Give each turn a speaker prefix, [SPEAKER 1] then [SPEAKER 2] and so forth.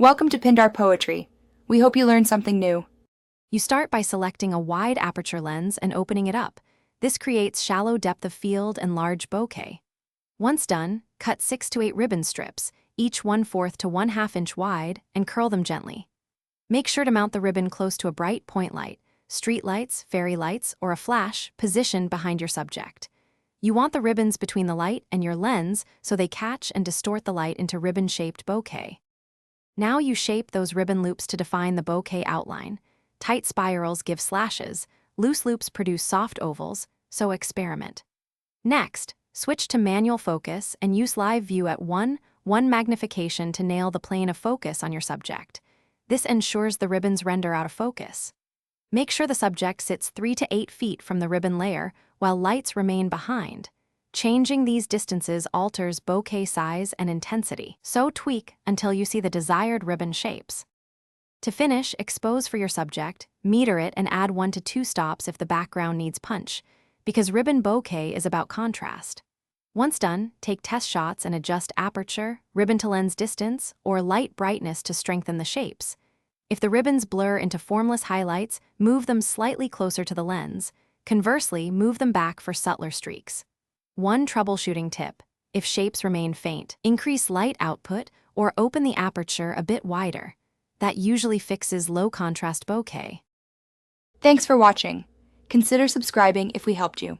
[SPEAKER 1] Welcome to Pindar Poetry. We hope you learned something new.
[SPEAKER 2] You start by selecting a wide aperture lens and opening it up. This creates shallow depth of field and large bokeh. Once done, cut 6 to 8 ribbon strips, each 1/4 to 1/2 inch wide, and curl them gently. Make sure to mount the ribbon close to a bright point light, street lights, fairy lights, or a flash positioned behind your subject. You want the ribbons between the light and your lens so they catch and distort the light into ribbon-shaped bokeh. Now you shape those ribbon loops to define the bokeh outline. Tight spirals give slashes, loose loops produce soft ovals, so experiment. Next, switch to manual focus and use live view at 1 magnification to nail the plane of focus on your subject. This ensures the ribbons render out of focus. Make sure the subject sits 3 to 8 feet from the ribbon layer while lights remain behind. Changing these distances alters bokeh size and intensity, so tweak until you see the desired ribbon shapes. To finish, expose for your subject, meter it, and add 1 to 2 stops if the background needs punch, because ribbon bokeh is about contrast. Once done, take test shots and adjust aperture, ribbon to lens distance, or light brightness to strengthen the shapes. If the ribbons blur into formless highlights, move them slightly closer to the lens. Conversely, move them back for subtler streaks. One troubleshooting tip: if shapes remain faint, increase light output or open the aperture a bit wider. That usually fixes low contrast bokeh.
[SPEAKER 1] Thanks for watching. Consider subscribing if we helped you.